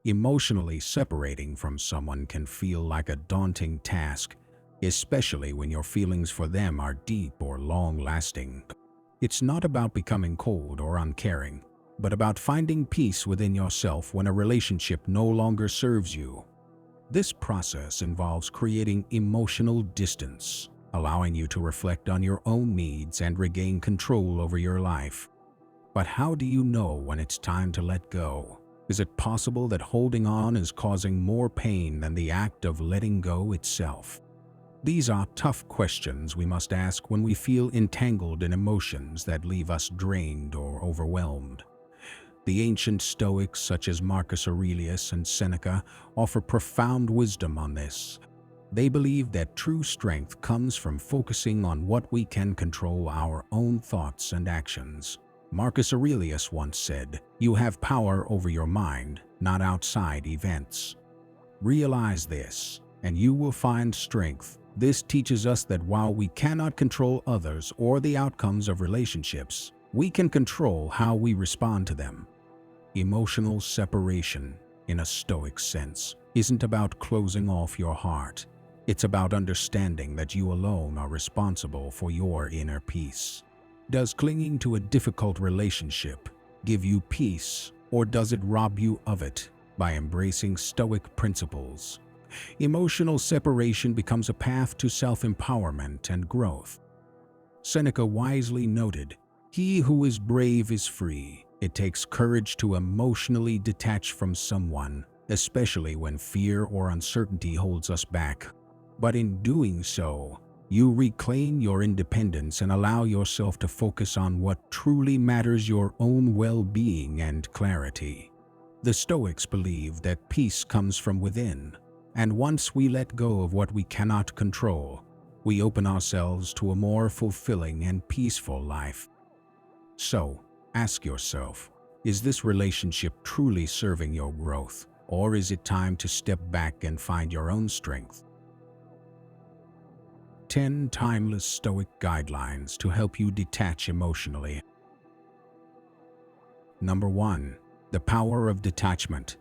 Emotionally separating from someone can feel like a daunting task, especially when your feelings for them are deep or long-lasting. It's not about becoming cold or uncaring, but about finding peace within yourself when a relationship no longer serves you. This process involves creating emotional distance, allowing you to reflect on your own needs and regain control over your life. But how do you know when it's time to let go? Is it possible that holding on is causing more pain than the act of letting go itself? These are tough questions we must ask when we feel entangled in emotions that leave us drained or overwhelmed. The ancient Stoics such as Marcus Aurelius and Seneca offer profound wisdom on this. They believe that true strength comes from focusing on what we can control, our own thoughts and actions. Marcus Aurelius once said, "You have power over your mind, not outside events." Realize this, and you will find strength. This teaches us that while we cannot control others or the outcomes of relationships, we can control how we respond to them. Emotional separation, in a Stoic sense, isn't about closing off your heart. It's about understanding that you alone are responsible for your inner peace. Does clinging to a difficult relationship give you peace, or does it rob you of it? By embracing Stoic principles, emotional separation becomes a path to self-empowerment and growth. Seneca wisely noted, "He who is brave is free." It takes courage to emotionally detach from someone, especially when fear or uncertainty holds us back. But in doing so, you reclaim your independence and allow yourself to focus on what truly matters, your own well-being and clarity. The Stoics believe that peace comes from within, and once we let go of what we cannot control, we open ourselves to a more fulfilling and peaceful life. So, ask yourself, is this relationship truly serving your growth, or is it time to step back and find your own strength? 10 timeless Stoic guidelines to help you detach emotionally. Number 1. The power of detachment.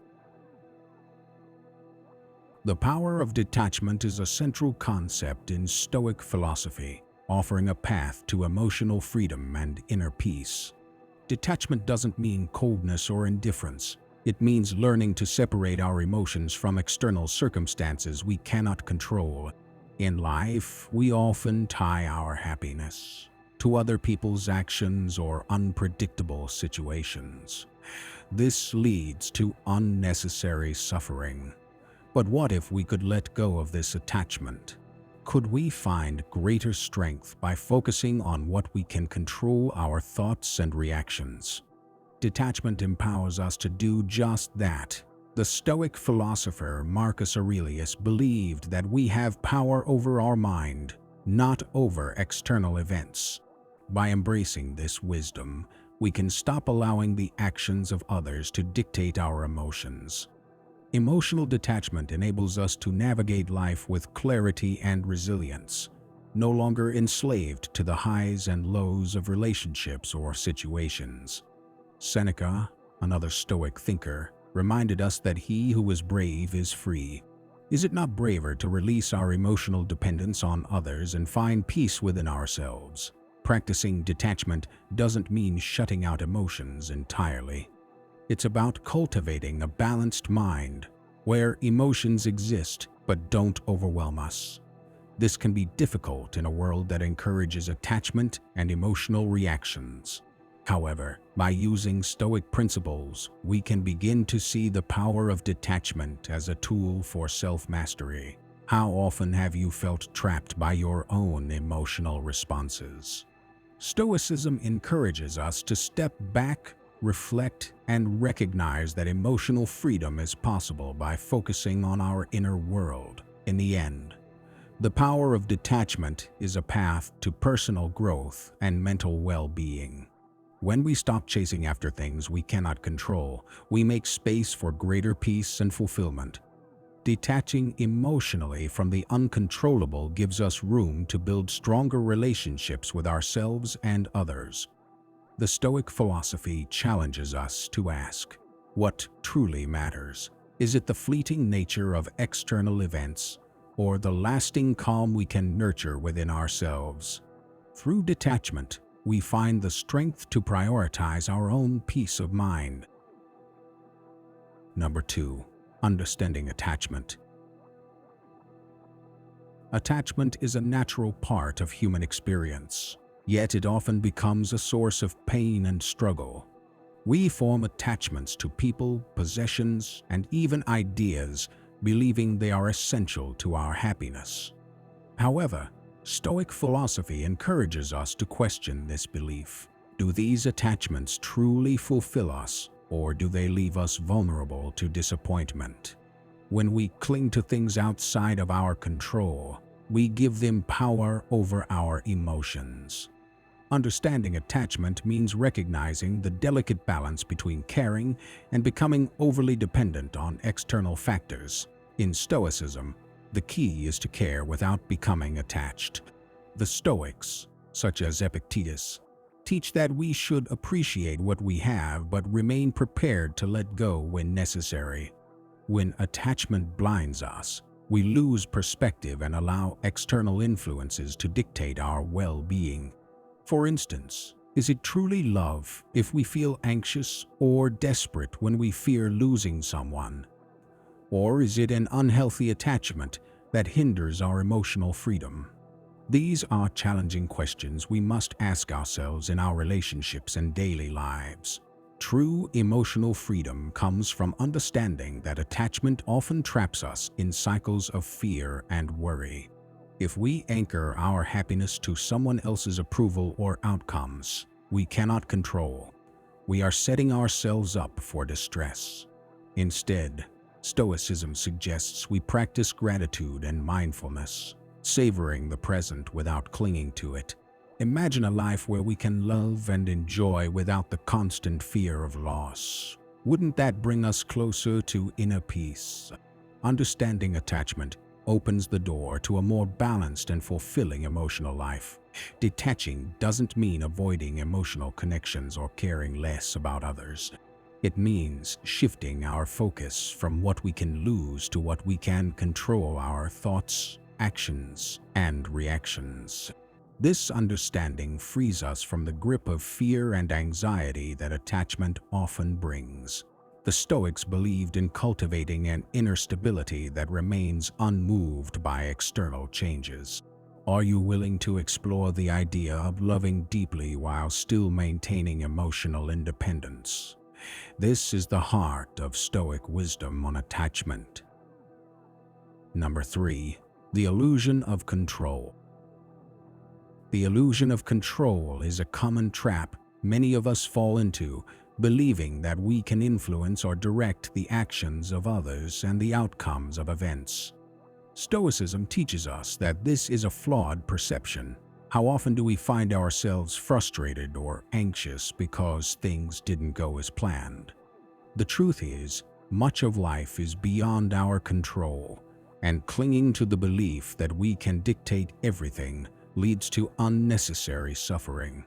The power of detachment is a central concept in Stoic philosophy, offering a path to emotional freedom and inner peace. Detachment doesn't mean coldness or indifference. It means learning to separate our emotions from external circumstances we cannot control. In life, we often tie our happiness to other people's actions or unpredictable situations. This leads to unnecessary suffering. But what if we could let go of this attachment? Could we find greater strength by focusing on what we can control, our thoughts and reactions? Detachment empowers us to do just that. The Stoic philosopher Marcus Aurelius believed that we have power over our mind, not over external events. By embracing this wisdom, we can stop allowing the actions of others to dictate our emotions. Emotional detachment enables us to navigate life with clarity and resilience, no longer enslaved to the highs and lows of relationships or situations. Seneca, another Stoic thinker, reminded us that he who is brave is free. Is it not braver to release our emotional dependence on others and find peace within ourselves? Practicing detachment doesn't mean shutting out emotions entirely. It's about cultivating a balanced mind where emotions exist but don't overwhelm us. This can be difficult in a world that encourages attachment and emotional reactions. However, by using Stoic principles, we can begin to see the power of detachment as a tool for self-mastery. How often have you felt trapped by your own emotional responses? Stoicism encourages us to step back, reflect, and recognize that emotional freedom is possible by focusing on our inner world. In the end, the power of detachment is a path to personal growth and mental well-being. When we stop chasing after things we cannot control, we make space for greater peace and fulfillment. Detaching emotionally from the uncontrollable gives us room to build stronger relationships with ourselves and others. The Stoic philosophy challenges us to ask, what truly matters? Is it the fleeting nature of external events, or the lasting calm we can nurture within ourselves? Through detachment, we find the strength to prioritize our own peace of mind. Number 2. Understanding attachment. Attachment is a natural part of human experience, yet it often becomes a source of pain and struggle. We form attachments to people, possessions, and even ideas, believing they are essential to our happiness. However, Stoic philosophy encourages us to question this belief. Do these attachments truly fulfill us, or do they leave us vulnerable to disappointment? When we cling to things outside of our control, we give them power over our emotions. Understanding attachment means recognizing the delicate balance between caring and becoming overly dependent on external factors. In Stoicism, the key is to care without becoming attached. The Stoics, such as Epictetus, teach that we should appreciate what we have but remain prepared to let go when necessary. When attachment blinds us, we lose perspective and allow external influences to dictate our well-being. For instance, is it truly love if we feel anxious or desperate when we fear losing someone? Or is it an unhealthy attachment that hinders our emotional freedom? These are challenging questions we must ask ourselves in our relationships and daily lives. True emotional freedom comes from understanding that attachment often traps us in cycles of fear and worry. If we anchor our happiness to someone else's approval or outcomes we cannot control, we are setting ourselves up for distress. Instead, Stoicism suggests we practice gratitude and mindfulness, savoring the present without clinging to it. Imagine a life where we can love and enjoy without the constant fear of loss. Wouldn't that bring us closer to inner peace? Understanding attachment opens the door to a more balanced and fulfilling emotional life. Detaching doesn't mean avoiding emotional connections or caring less about others. It means shifting our focus from what we can lose to what we can control: our thoughts, actions, and reactions. This understanding frees us from the grip of fear and anxiety that attachment often brings. The Stoics believed in cultivating an inner stability that remains unmoved by external changes. Are you willing to explore the idea of loving deeply while still maintaining emotional independence? This is the heart of Stoic wisdom on attachment. Number 3. The illusion of control. The illusion of control is a common trap many of us fall into, believing that we can influence or direct the actions of others and the outcomes of events. Stoicism teaches us that this is a flawed perception. How often do we find ourselves frustrated or anxious because things didn't go as planned? The truth is, much of life is beyond our control, and clinging to the belief that we can dictate everything leads to unnecessary suffering.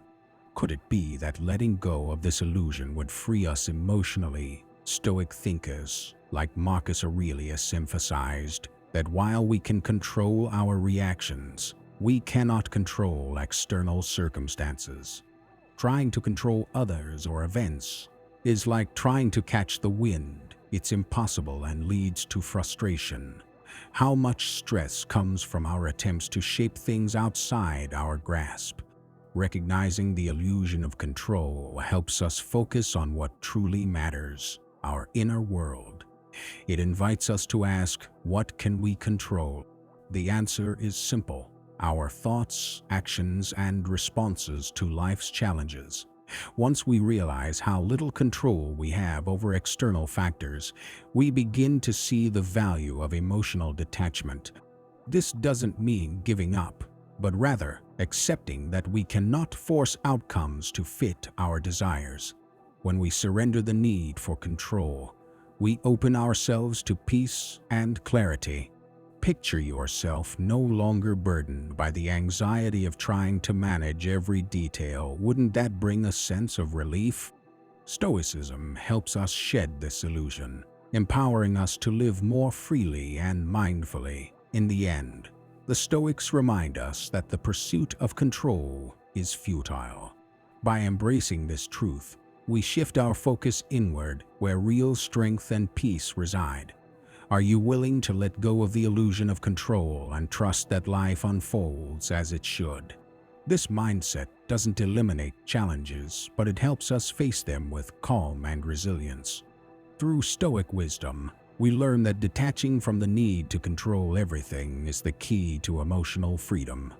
Could it be that letting go of this illusion would free us emotionally? Stoic thinkers like Marcus Aurelius emphasized that while we can control our reactions, we cannot control external circumstances. Trying to control others or events is like trying to catch the wind. It's impossible and leads to frustration. How much stress comes from our attempts to shape things outside our grasp? Recognizing the illusion of control helps us focus on what truly matters: our inner world. It invites us to ask, what can we control? The answer is simple: our thoughts, actions, and responses to life's challenges. Once we realize how little control we have over external factors, we begin to see the value of emotional detachment. This doesn't mean giving up, but rather accepting that we cannot force outcomes to fit our desires. When we surrender the need for control, we open ourselves to peace and clarity. Picture yourself no longer burdened by the anxiety of trying to manage every detail. Wouldn't that bring a sense of relief? Stoicism helps us shed this illusion, empowering us to live more freely and mindfully. In the end, the Stoics remind us that the pursuit of control is futile. By embracing this truth, we shift our focus inward, where real strength and peace reside. Are you willing to let go of the illusion of control and trust that life unfolds as it should? This mindset doesn't eliminate challenges, but it helps us face them with calm and resilience. Through Stoic wisdom, we learn that detaching from the need to control everything is the key to emotional freedom.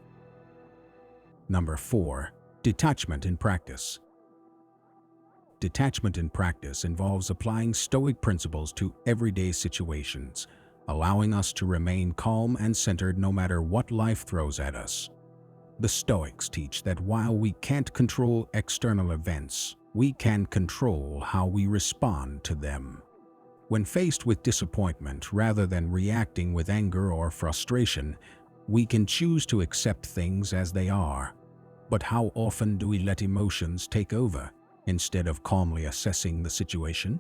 Number 4. Detachment in practice. Detachment in practice involves applying Stoic principles to everyday situations, allowing us to remain calm and centered no matter what life throws at us. The Stoics teach that while we can't control external events, we can control how we respond to them. When faced with disappointment, rather than reacting with anger or frustration, we can choose to accept things as they are. But how often do we let emotions take over, instead of calmly assessing the situation?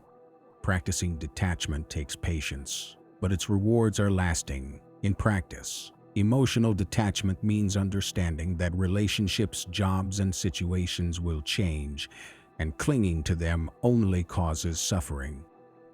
Practicing detachment takes patience, but its rewards are lasting. In practice, emotional detachment means understanding that relationships, jobs, and situations will change, and clinging to them only causes suffering.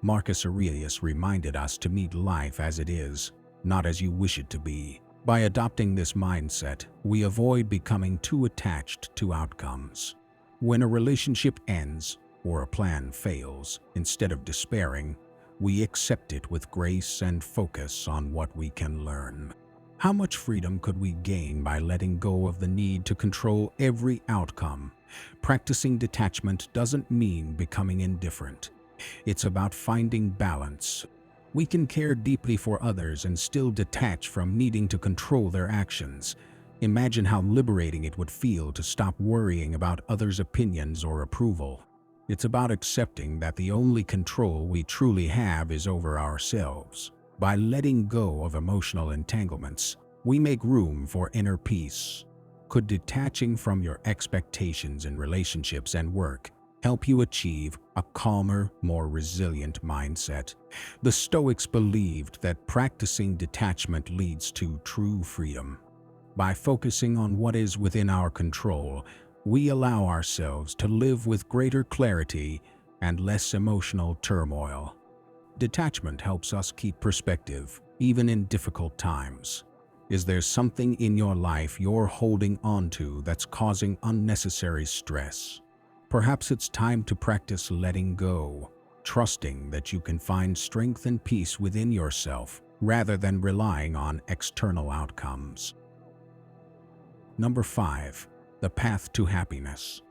Marcus Aurelius reminded us to meet life as it is, not as you wish it to be. By adopting this mindset, we avoid becoming too attached to outcomes. When a relationship ends or a plan fails, instead of despairing, we accept it with grace and focus on what we can learn. How much freedom could we gain by letting go of the need to control every outcome? Practicing detachment doesn't mean becoming indifferent. It's about finding balance. We can care deeply for others and still detach from needing to control their actions. Imagine how liberating it would feel to stop worrying about others' opinions or approval. It's about accepting that the only control we truly have is over ourselves. By letting go of emotional entanglements, we make room for inner peace. Could detaching from your expectations in relationships and work help you achieve a calmer, more resilient mindset? The Stoics believed that practicing detachment leads to true freedom. By focusing on what is within our control, we allow ourselves to live with greater clarity and less emotional turmoil. Detachment helps us keep perspective, even in difficult times. Is there something in your life you're holding onto that's causing unnecessary stress? Perhaps it's time to practice letting go, trusting that you can find strength and peace within yourself rather than relying on external outcomes. Number 5. The path to happiness.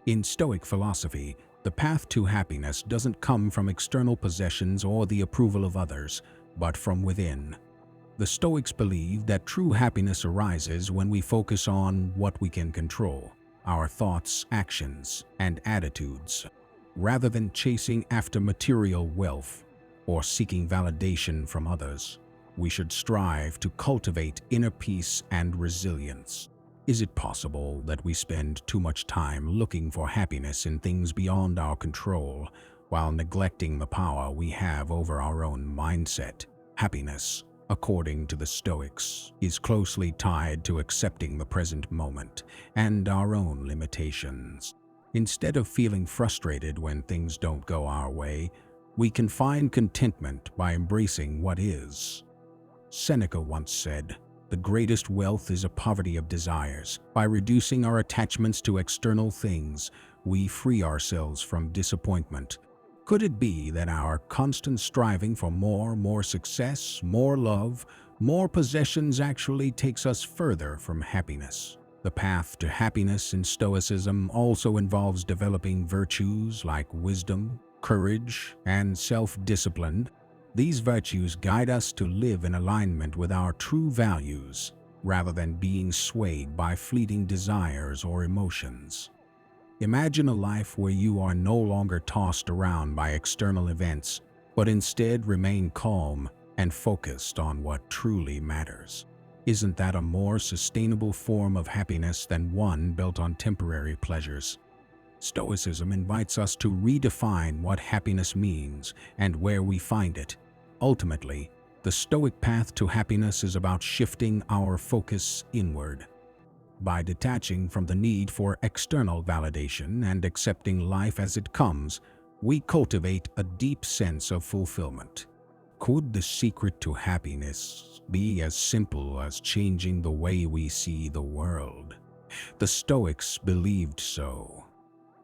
In Stoic philosophy, the path to happiness doesn't come from external possessions or the approval of others, but from within. The Stoics believe that true happiness arises when we focus on what we can control, our thoughts, actions, and attitudes, rather than chasing after material wealth or seeking validation from others. We should strive to cultivate inner peace and resilience. Is it possible that we spend too much time looking for happiness in things beyond our control, while neglecting the power we have over our own mindset? Happiness, according to the Stoics, is closely tied to accepting the present moment and our own limitations. Instead of feeling frustrated when things don't go our way, we can find contentment by embracing what is. Seneca once said, "The greatest wealth is a poverty of desires." By reducing our attachments to external things, we free ourselves from disappointment. Could it be that our constant striving for more success, more love, more possessions actually takes us further from happiness? The path to happiness in Stoicism also involves developing virtues like wisdom, courage, and self-discipline. These virtues guide us to live in alignment with our true values, rather than being swayed by fleeting desires or emotions. Imagine a life where you are no longer tossed around by external events, but instead remain calm and focused on what truly matters. Isn't that a more sustainable form of happiness than one built on temporary pleasures? Stoicism invites us to redefine what happiness means and where we find it. Ultimately, the Stoic path to happiness is about shifting our focus inward. By detaching from the need for external validation and accepting life as it comes, we cultivate a deep sense of fulfillment. Could the secret to happiness be as simple as changing the way we see the world? The Stoics believed so.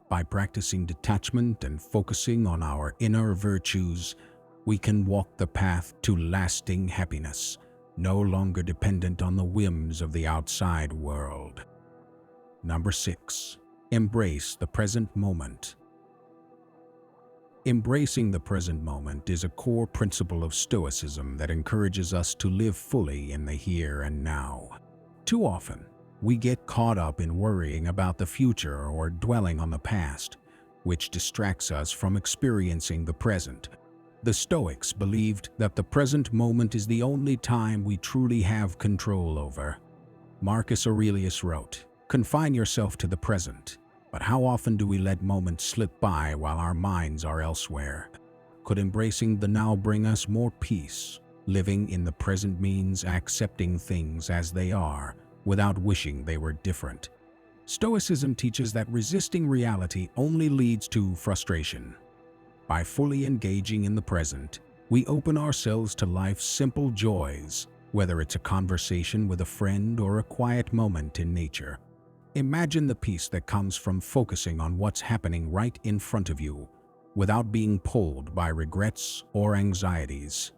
By practicing detachment and focusing on our inner virtues, we can walk the path to lasting happiness, no longer dependent on the whims of the outside world. Number 6. Embrace the present moment. Embracing the present moment is a core principle of Stoicism that encourages us to live fully in the here and now. Too often, we get caught up in worrying about the future or dwelling on the past, which distracts us from experiencing the present. The Stoics believed that the present moment is the only time we truly have control over. Marcus Aurelius wrote, "Confine yourself to the present, but how often do we let moments slip by while our minds are elsewhere?" Could embracing the now bring us more peace? Living in the present means accepting things as they are, without wishing they were different. Stoicism teaches that resisting reality only leads to frustration. By fully engaging in the present, we open ourselves to life's simple joys, whether it's a conversation with a friend or a quiet moment in nature. Imagine the peace that comes from focusing on what's happening right in front of you, without being pulled by regrets or anxieties.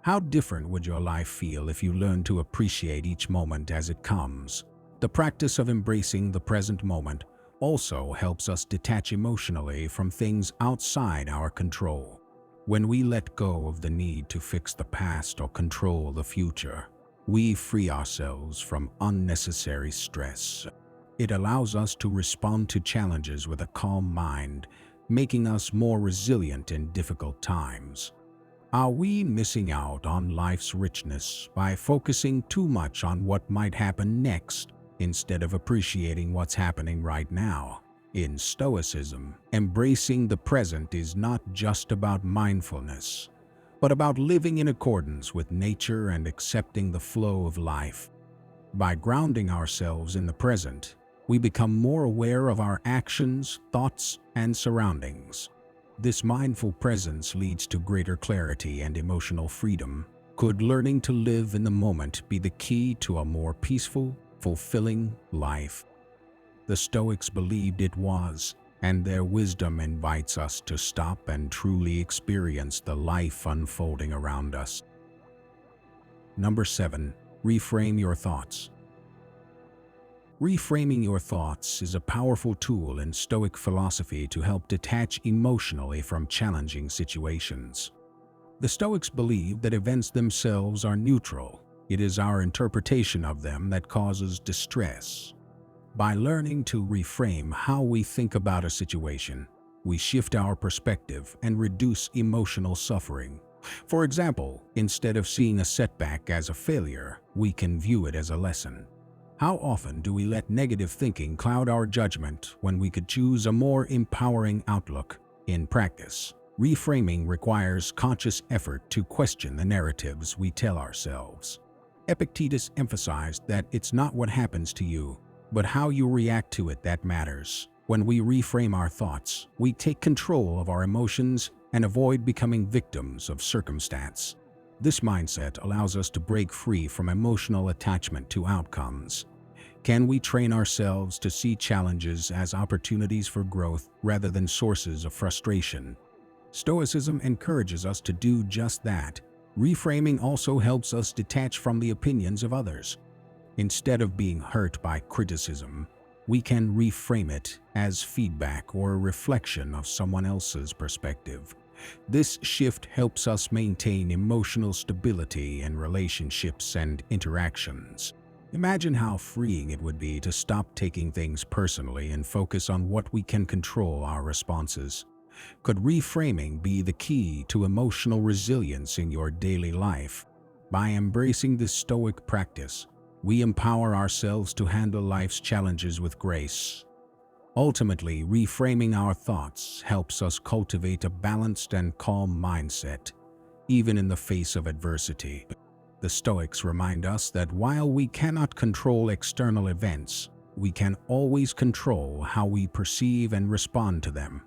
How different would your life feel if you learned to appreciate each moment as it comes? The practice of embracing the present moment also helps us detach emotionally from things outside our control. When we let go of the need to fix the past or control the future, we free ourselves from unnecessary stress. It allows us to respond to challenges with a calm mind, making us more resilient in difficult times. Are we missing out on life's richness by focusing too much on what might happen next instead of appreciating what's happening right now? In Stoicism, embracing the present is not just about mindfulness, but about living in accordance with nature and accepting the flow of life. By grounding ourselves in the present, we become more aware of our actions, thoughts, and surroundings. This mindful presence leads to greater clarity and emotional freedom. Could learning to live in the moment be the key to a more peaceful, fulfilling life? The Stoics believed it was, and their wisdom invites us to stop and truly experience the life unfolding around us. Number 7. Reframe your thoughts. Reframing your thoughts is a powerful tool in Stoic philosophy to help detach emotionally from challenging situations. The Stoics believe that events themselves are neutral. It is our interpretation of them that causes distress. By learning to reframe how we think about a situation, we shift our perspective and reduce emotional suffering. For example, instead of seeing a setback as a failure, we can view it as a lesson. How often do we let negative thinking cloud our judgment when we could choose a more empowering outlook? In practice, reframing requires conscious effort to question the narratives we tell ourselves. Epictetus emphasized that it's not what happens to you, but how you react to it that matters. When we reframe our thoughts, we take control of our emotions and avoid becoming victims of circumstance. This mindset allows us to break free from emotional attachment to outcomes. Can we train ourselves to see challenges as opportunities for growth rather than sources of frustration? Stoicism encourages us to do just that. Reframing also helps us detach from the opinions of others. Instead of being hurt by criticism, we can reframe it as feedback or a reflection of someone else's perspective. This shift helps us maintain emotional stability in relationships and interactions. Imagine how freeing it would be to stop taking things personally and focus on what we can control our responses. Could reframing be the key to emotional resilience in your daily life? By embracing this Stoic practice, we empower ourselves to handle life's challenges with grace. Ultimately, reframing our thoughts helps us cultivate a balanced and calm mindset, even in the face of adversity. The Stoics remind us that while we cannot control external events, we can always control how we perceive and respond to them.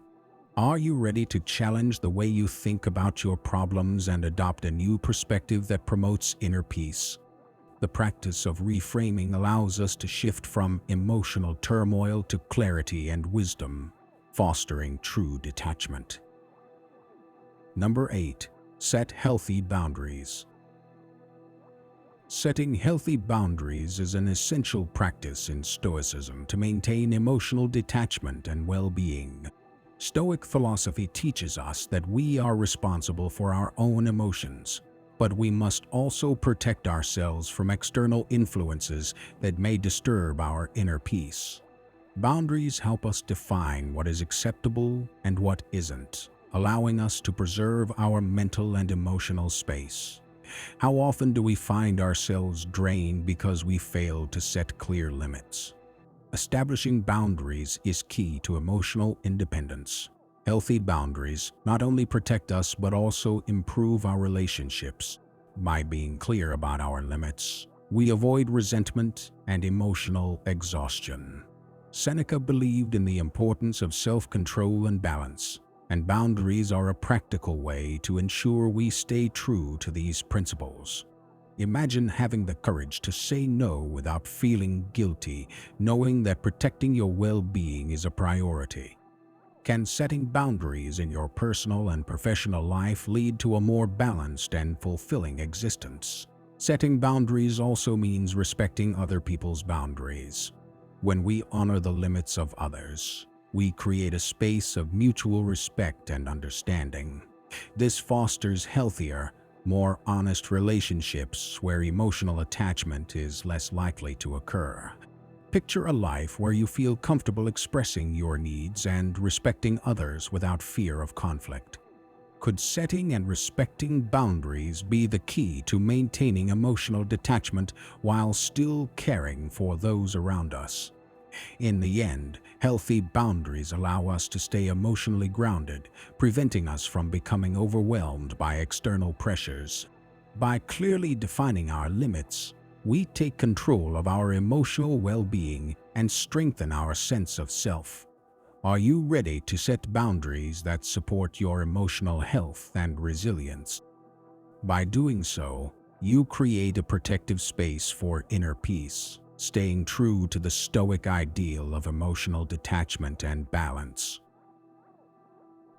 Are you ready to challenge the way you think about your problems and adopt a new perspective that promotes inner peace? The practice of reframing allows us to shift from emotional turmoil to clarity and wisdom, fostering true detachment. Number 8. Set healthy boundaries. Setting healthy boundaries is an essential practice in Stoicism to maintain emotional detachment and well-being. Stoic philosophy teaches us that we are responsible for our own emotions, but we must also protect ourselves from external influences that may disturb our inner peace. Boundaries help us define what is acceptable and what isn't, allowing us to preserve our mental and emotional space. How often do we find ourselves drained because we fail to set clear limits? Establishing boundaries is key to emotional independence. Healthy boundaries not only protect us but also improve our relationships. By being clear about our limits, we avoid resentment and emotional exhaustion. Seneca believed in the importance of self-control and balance, and boundaries are a practical way to ensure we stay true to these principles. Imagine having the courage to say no without feeling guilty, knowing that protecting your well-being is a priority. Can setting boundaries in your personal and professional life lead to a more balanced and fulfilling existence? Setting boundaries also means respecting other people's boundaries. When we honor the limits of others, we create a space of mutual respect and understanding. This fosters healthier, more honest relationships where emotional attachment is less likely to occur. Picture a life where you feel comfortable expressing your needs and respecting others without fear of conflict. Could setting and respecting boundaries be the key to maintaining emotional detachment while still caring for those around us? In the end, healthy boundaries allow us to stay emotionally grounded, preventing us from becoming overwhelmed by external pressures. By clearly defining our limits, we take control of our emotional well-being and strengthen our sense of self. Are you ready to set boundaries that support your emotional health and resilience? By doing so, you create a protective space for inner peace, staying true to the Stoic ideal of emotional detachment and balance.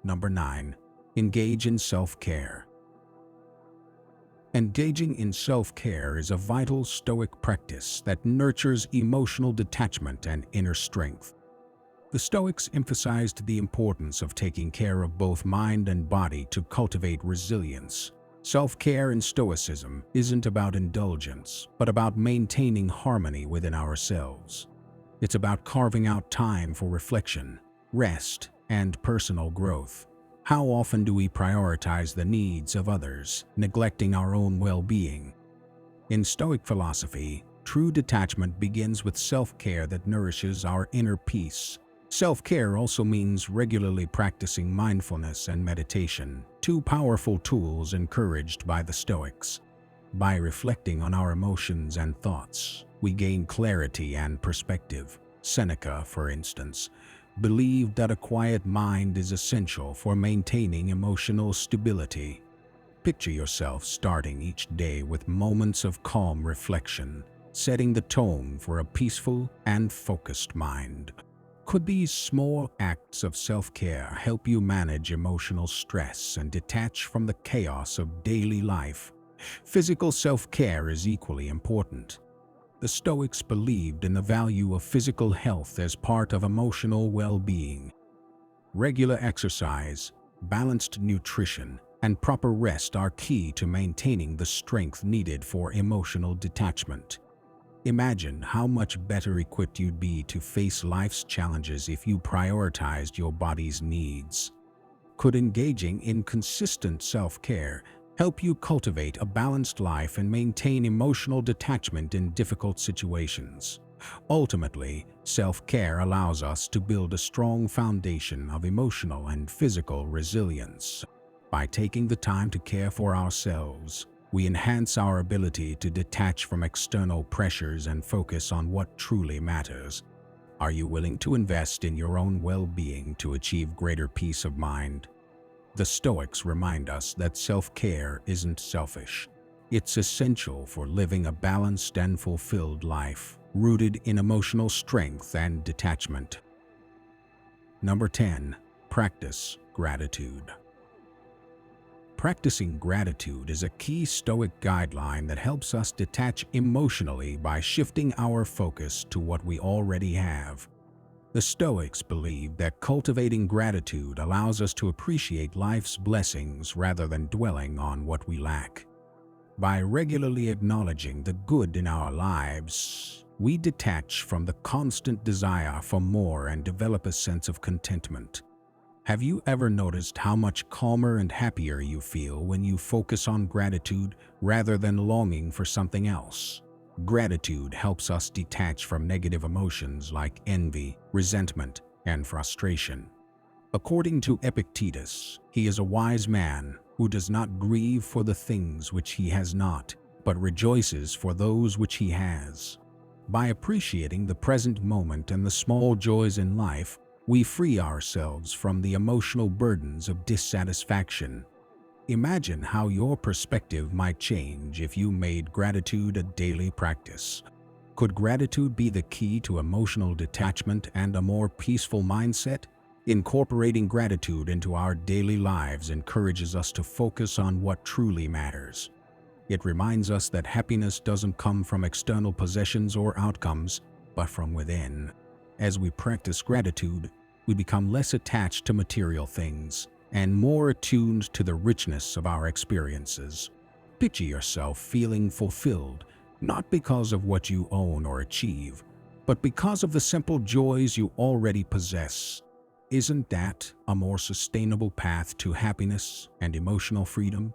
Number 9. Engage in self-care. Engaging in self-care is a vital Stoic practice that nurtures emotional detachment and inner strength. The Stoics emphasized the importance of taking care of both mind and body to cultivate resilience. Self-care in Stoicism isn't about indulgence, but about maintaining harmony within ourselves. It's about carving out time for reflection, rest, and personal growth. How often do we prioritize the needs of others, neglecting our own well-being? In Stoic philosophy, true detachment begins with self-care that nourishes our inner peace. Self-care also means regularly practicing mindfulness and meditation, two powerful tools encouraged by the Stoics. By reflecting on our emotions and thoughts, we gain clarity and perspective. Seneca, for instance, believed that a quiet mind is essential for maintaining emotional stability. Picture yourself starting each day with moments of calm reflection, setting the tone for a peaceful and focused mind. Could these small acts of self-care help you manage emotional stress and detach from the chaos of daily life? Physical self-care is equally important. The Stoics believed in the value of physical health as part of emotional well-being. Regular exercise, balanced nutrition, and proper rest are key to maintaining the strength needed for emotional detachment. Imagine how much better equipped you'd be to face life's challenges if you prioritized your body's needs. Could engaging in consistent self-care help you cultivate a balanced life and maintain emotional detachment in difficult situations? Ultimately, self-care allows us to build a strong foundation of emotional and physical resilience. By taking the time to care for ourselves, we enhance our ability to detach from external pressures and focus on what truly matters. Are you willing to invest in your own well-being to achieve greater peace of mind? The Stoics remind us that self-care isn't selfish. It's essential for living a balanced and fulfilled life, rooted in emotional strength and detachment. Number 10. Practice gratitude. Practicing gratitude is a key Stoic guideline that helps us detach emotionally by shifting our focus to what we already have. The Stoics believe that cultivating gratitude allows us to appreciate life's blessings rather than dwelling on what we lack. By regularly acknowledging the good in our lives, we detach from the constant desire for more and develop a sense of contentment. Have you ever noticed how much calmer and happier you feel when you focus on gratitude rather than longing for something else? Gratitude helps us detach from negative emotions like envy, resentment, and frustration. According to Epictetus, he is a wise man who does not grieve for the things which he has not, but rejoices for those which he has. By appreciating the present moment and the small joys in life, we free ourselves from the emotional burdens of dissatisfaction. Imagine how your perspective might change if you made gratitude a daily practice. Could gratitude be the key to emotional detachment and a more peaceful mindset? Incorporating gratitude into our daily lives encourages us to focus on what truly matters. It reminds us that happiness doesn't come from external possessions or outcomes, but from within. As we practice gratitude, we become less attached to material things and more attuned to the richness of our experiences. Picture yourself feeling fulfilled, not because of what you own or achieve, but because of the simple joys you already possess. Isn't that a more sustainable path to happiness and emotional freedom?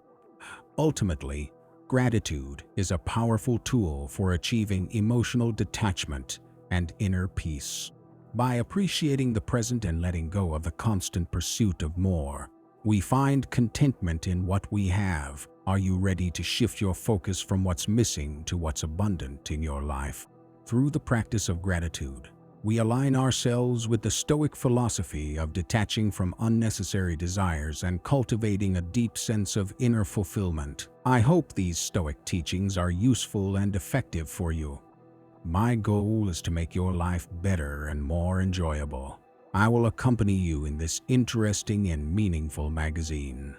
Ultimately, gratitude is a powerful tool for achieving emotional detachment and inner peace. By appreciating the present and letting go of the constant pursuit of more, we find contentment in what we have. Are you ready to shift your focus from what's missing to what's abundant in your life? Through the practice of gratitude, we align ourselves with the Stoic philosophy of detaching from unnecessary desires and cultivating a deep sense of inner fulfillment. I hope these Stoic teachings are useful and effective for you. My goal is to make your life better and more enjoyable. I will accompany you in this interesting and meaningful magazine.